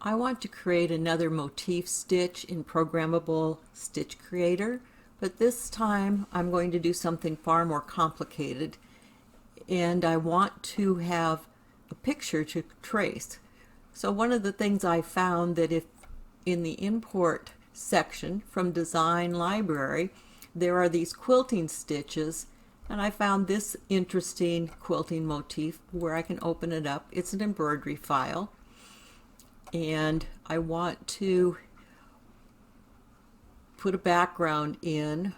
I want to create another motif stitch in Programmable Stitch Creator, but this time I'm going to do something far more complicated, and I want to have a picture to trace. So one of the things I found that if in the import section from Design Library there are these quilting stitches, and I found this interesting quilting motif where I can open it up. It's an embroidery file, and I want to put a background in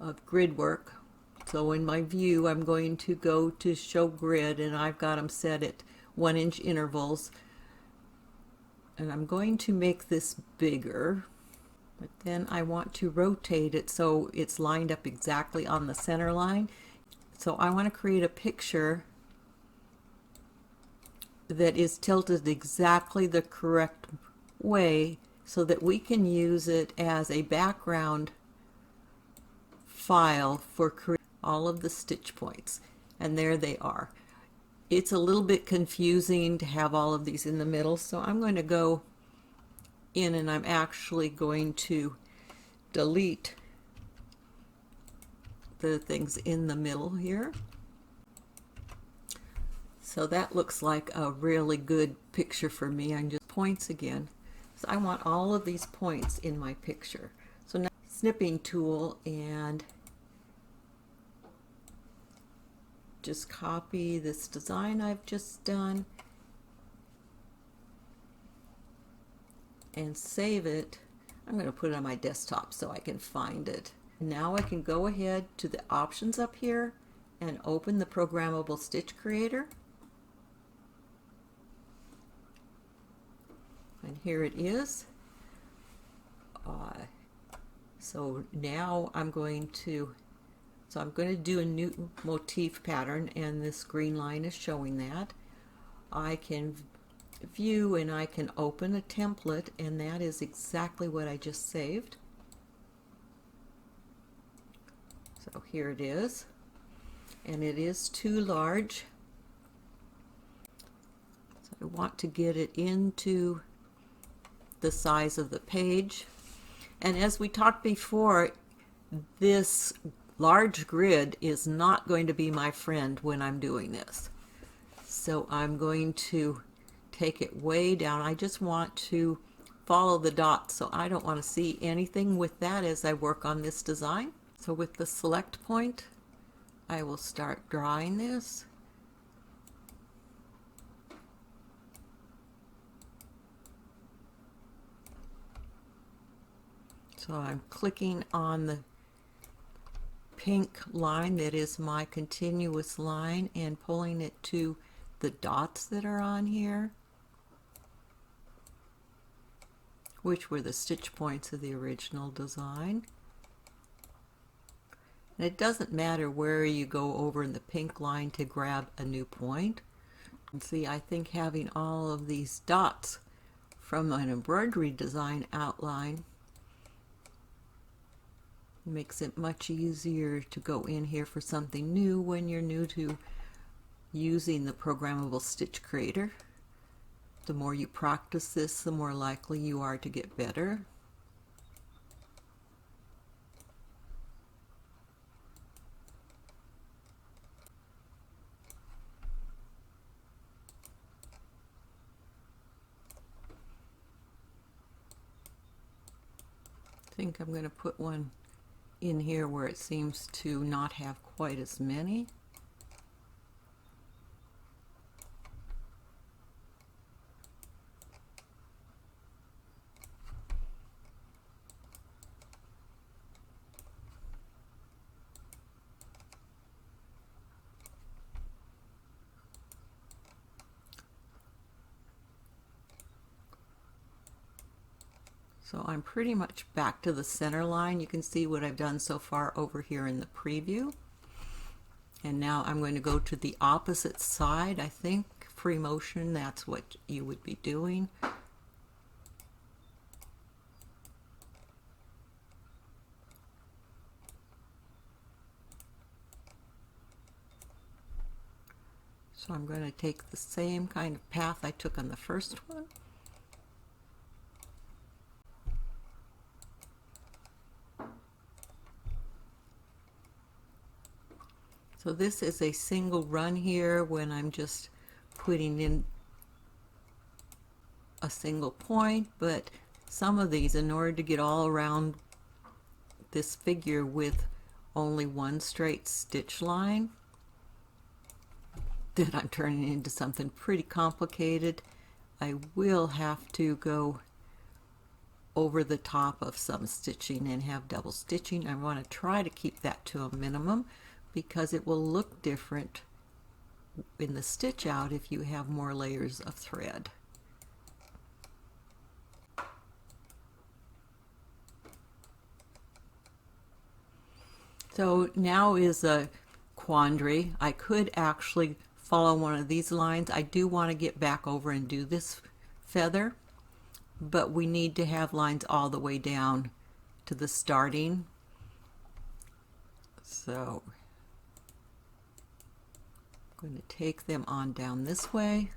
of grid work. So in my view I'm going to go to show grid, and I've got them set at 1-inch intervals, and I'm going to make this bigger, but then I want to rotate it so it's lined up exactly on the center line. So I want to create a picture that is tilted exactly the correct way so that we can use it as a background file for creating all of the stitch points. And there they are. It's a little bit confusing to have all of these in the middle, so I'm going to go in and I'm actually going to delete the things in the middle here. So that looks like a really good picture for me. I'm just points again. So I want all of these points in my picture. So now snipping tool and just copy this design I've just done and save it. I'm going to put it on my desktop so I can find it. Now I can go ahead to the options up here and open the Programmable Stitch Creator. And here it is. So now I'm going to do a new motif pattern, and this green line is showing that. I can view and I can open a template, and that is exactly what I just saved. So here it is, and it is too large. So I want to get it into the size of the page. And as we talked before, this large grid is not going to be my friend when I'm doing this. So I'm going to take it way down. I just want to follow the dots, so I don't want to see anything with that as I work on this design. So with the select point, I will start drawing this. So I'm clicking on the pink line that is my continuous line and pulling it to the dots that are on here, which were the stitch points of the original design. And it doesn't matter where you go over in the pink line to grab a new point. And see, I think having all of these dots from an embroidery design outline makes it much easier to go in here for something new when you're new to using the Programmable Stitch Creator. The more you practice this, the more likely you are to get better. I think I'm going to put one in here where it seems to not have quite as many. So I'm pretty much back to the center line. You can see what I've done so far over here in the preview. And now I'm going to go to the opposite side. I think free motion, that's what you would be doing. So I'm going to take the same kind of path I took on the first one. So this is a single run here when I'm just putting in a single point, but some of these, in order to get all around this figure with only one straight stitch line, then I'm turning into something pretty complicated. I will have to go over the top of some stitching and have double stitching. I want to try to keep that to a minimum because it will look different in the stitch out if you have more layers of thread. So now is a quandary. I could actually follow one of these lines. I do want to get back over and do this feather, but we need to have lines all the way down to the starting. So I'm going to take them on down this way.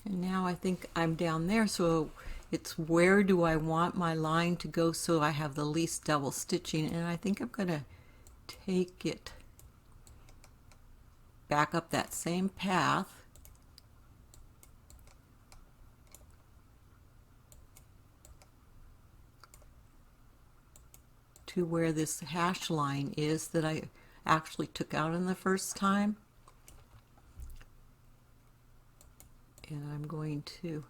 And now I think I'm down there, so it's where do I want my line to go so I have the least double stitching, and I think I'm going to take it back up that same path to where this hash line is that I actually took out in the first time. And I'm going to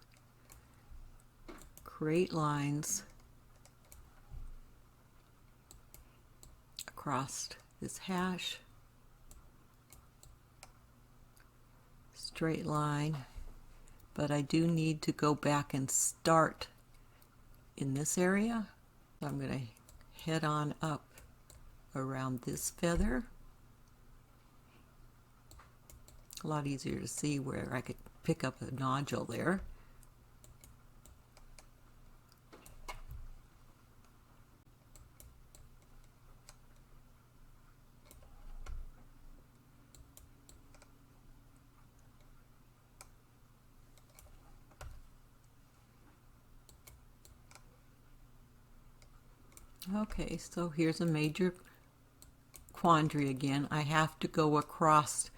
create lines across this hash, straight line, but I do need to go back and start in this area. So I'm going to head on up around this feather. A lot easier to see where I could pick up a nodule there. Okay, so here's a major quandary again. I have to go across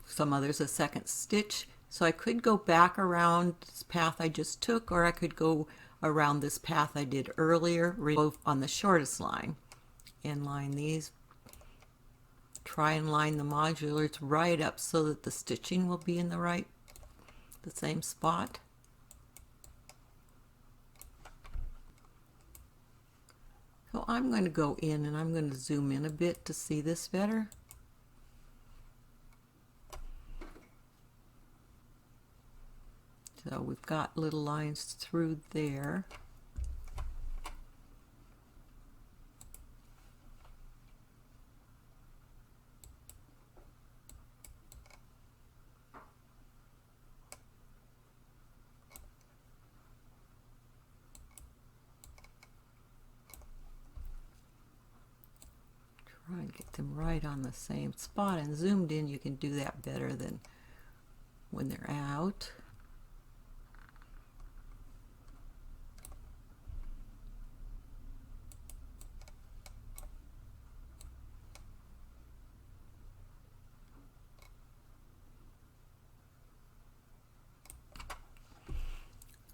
some others a second stitch, so I could go back around this path I just took, or I could go around this path I did earlier, both on the shortest line, and line these. Try and line the modulars right up so that the stitching will be in the same spot. So I'm going to go in and I'm going to zoom in a bit to see this better. So we've got little lines through there. Try and get them right on the same spot, and zoomed in you can do that better than when they're out.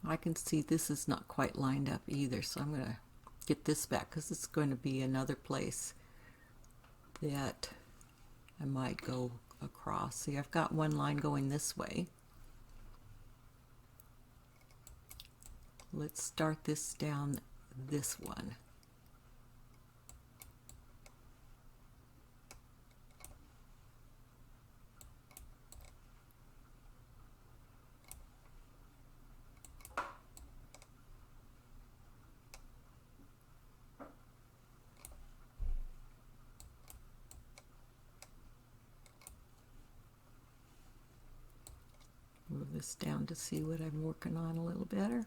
I can see this is not quite lined up either, so I'm going to get this back because it's going to be another place that I might go across. See, I've got one line going this way. Let's start this down this one. this down to see what I'm working on a little better.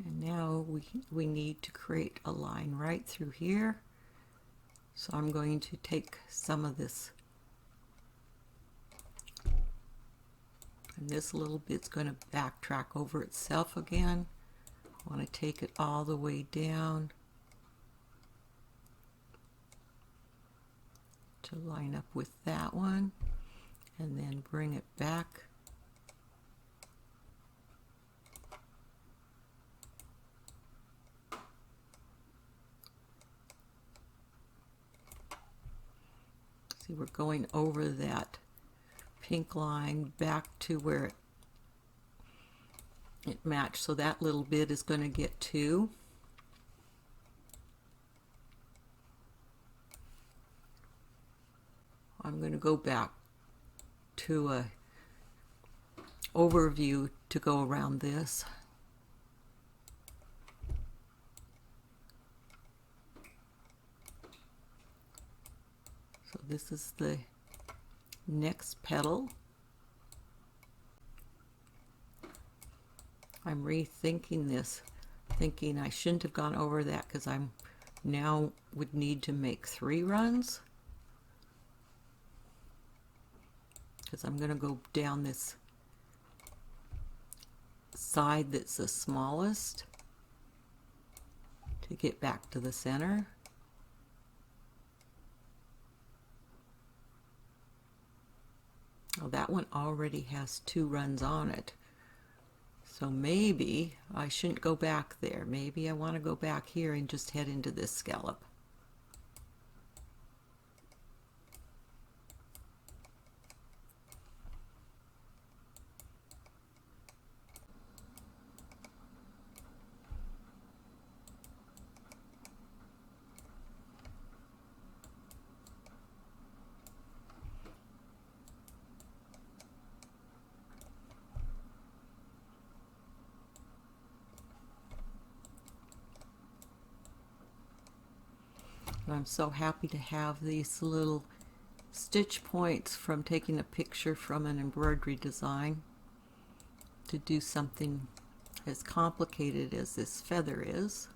And now we need to create a line right through here. So I'm going to take some of this, and this little bit's going to backtrack over itself again. I want to take it all the way down to line up with that one, and then bring it back. See, we're going over that pink line back to where it matched, so that little bit is going to get 2. I'm going to go back to a overview to go around this. So this is the next petal. I'm rethinking this, thinking I shouldn't have gone over that because I'm now would need to make 3 runs, because I'm going to go down this side that's the smallest to get back to the center. Well, that one already has 2 runs on it. So maybe I shouldn't go back there. Maybe I want to go back here and just head into this scallop. I'm so happy to have these little stitch points from taking a picture from an embroidery design to do something as complicated as this feather is.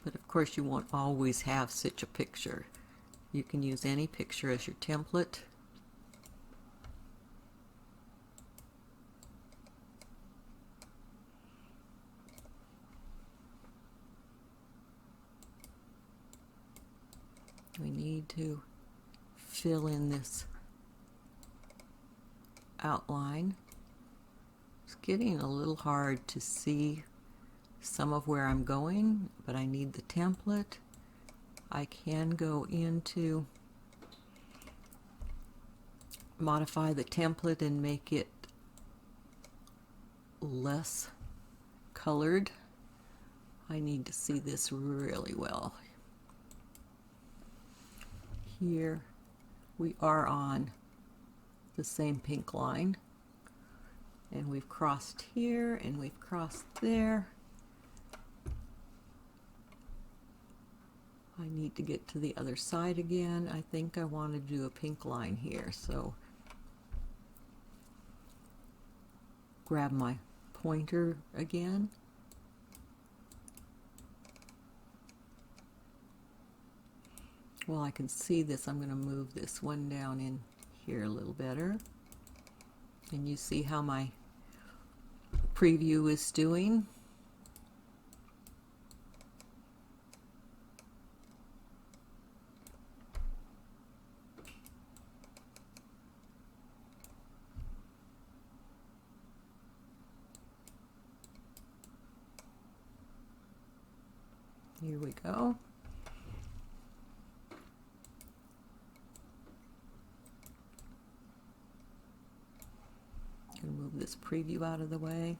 But of course you won't always have such a picture. You can use any picture as your template. We need to fill in this outline. It's getting a little hard to see some of where I'm going, but I need the template. I can go into modify the template and make it less colored. I need to see this really well. Here we are on the same pink line, and we've crossed here and we've crossed there. I need to get to the other side again. I think I want to do a pink line here, so grab my pointer again. Well, I can see this. I'm going to move this one down in here a little better. And you see how my preview is doing. Here we go. I'm going to move this preview out of the way.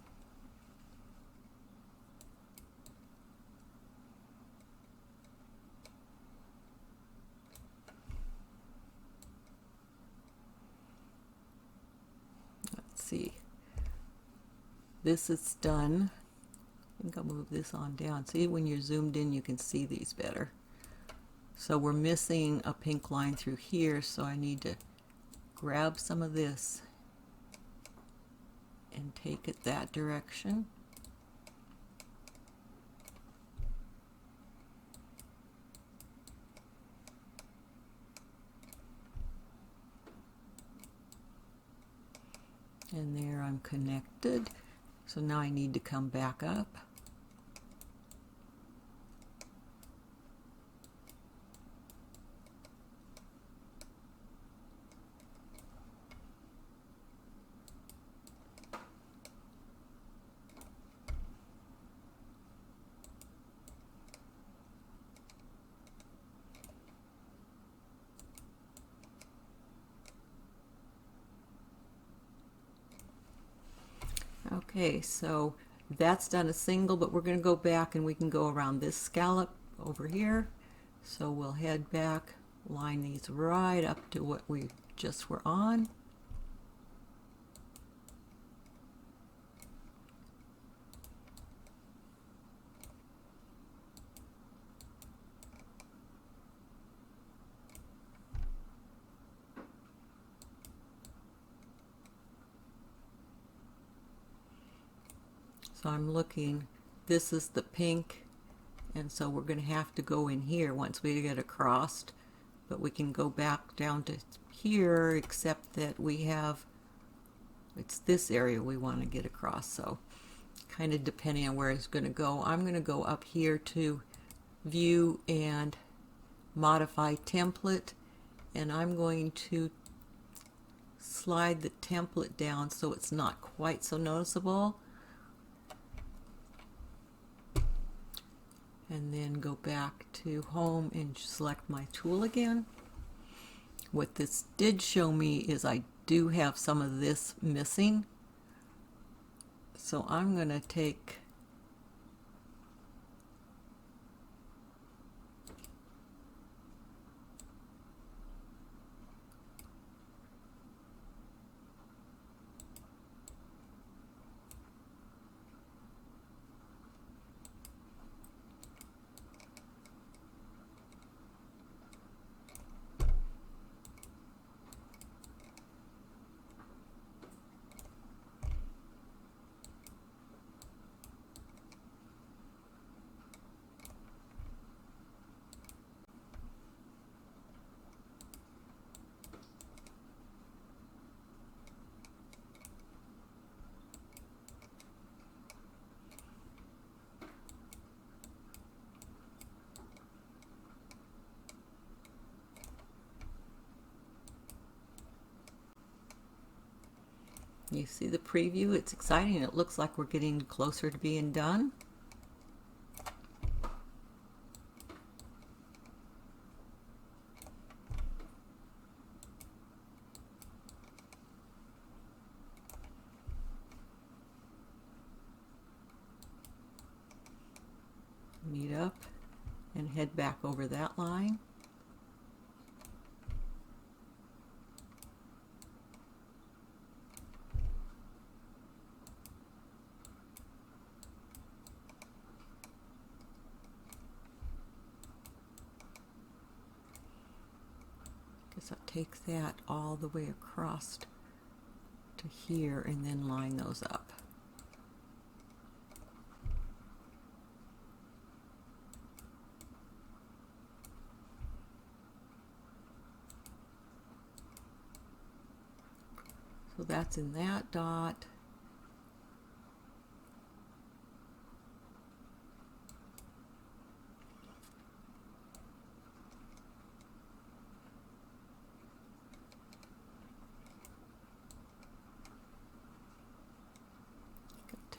this is done. I think I'll move this on down. See, when you're zoomed in, you can see these better. So we're missing a pink line through here, so I need to grab some of this and take it that direction. And there I'm connected. So now I need to come back up. Okay, so that's done a single, but we're going to go back and we can go around this scallop over here. So we'll head back, line these right up to what we just were on. So I'm looking, this is the pink, and so we're going to have to go in here once we get across, but we can go back down to here, except that we have, it's this area we want to get across, so kind of depending on where it's going to go. I'm going to go up here to View and Modify Template, and I'm going to slide the template down so it's not quite so noticeable. And then go back to Home and select my tool again. What this did show me is I do have some of this missing. So I'm going to take You see the preview? It's exciting. It looks like we're getting closer to being done. Meet up and head back over that line. I'll take that all the way across to here and then line those up. So that's in that dot.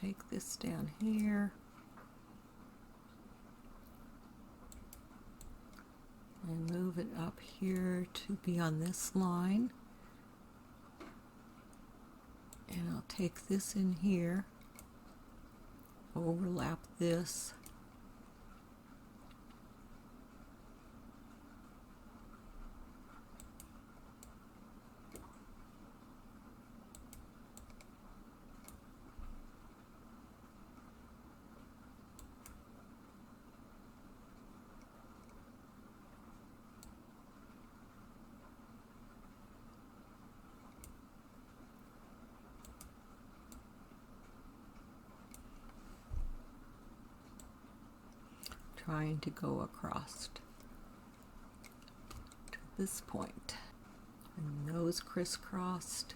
Take this down here and move it up here to be on this line, and I'll take this in here, overlap this, trying to go across to this point, and those crisscrossed.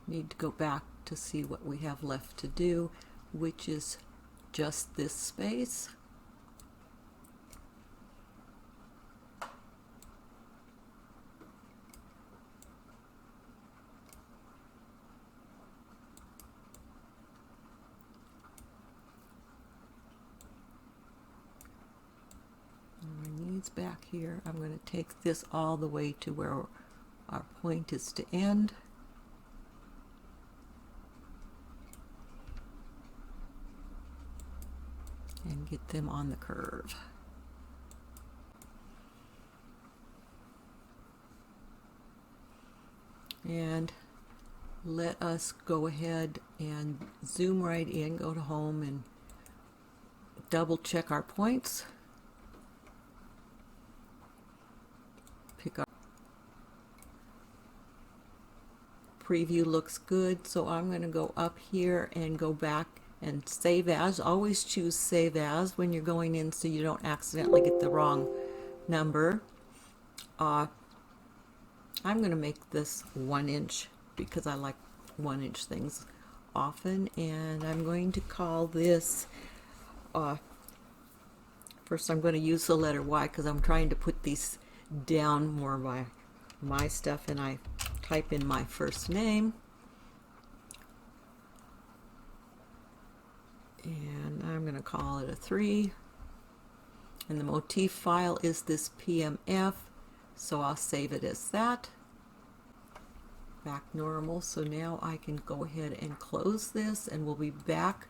Need to go back to see what we have left to do, which is just this space. Back here, I'm going to take this all the way to where our point is to end. And get them on the curve. And let us go ahead and zoom right in, go to home and double check our points. Pick up. Preview looks good, so I'm going to go up here and go back and save as. Always choose save as when you're going in so you don't accidentally get the wrong number. I'm going to make this 1 inch because I like 1 inch things often, and I'm going to call this first I'm going to use the letter Y because I'm trying to put these down more by my stuff, and I type in my first name, and I'm going to call it a 3, and the motif file is this PMF, so I'll save it as that. Back normal, so now I can go ahead and close this, and we'll be back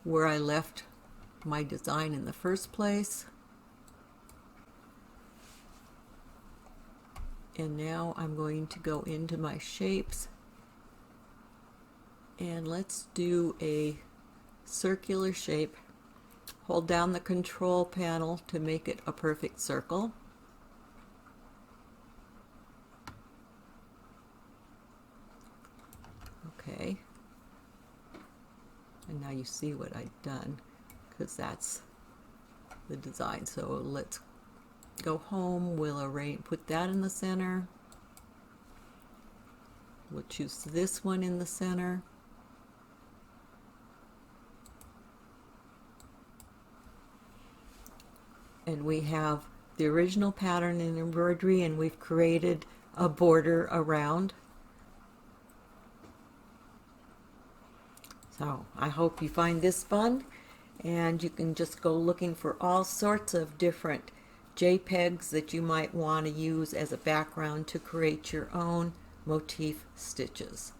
where I left my design in the first place. And now I'm going to go into my shapes, and let's do a circular shape. Hold down the control panel to make it a perfect circle. Okay, and now you see what I've done because that's the design. So let's go home, we'll put that in the center. We'll choose this one in the center. And we have the original pattern in embroidery, and we've created a border around. So I hope you find this fun, and you can just go looking for all sorts of different JPEGs that you might want to use as a background to create your own motif stitches.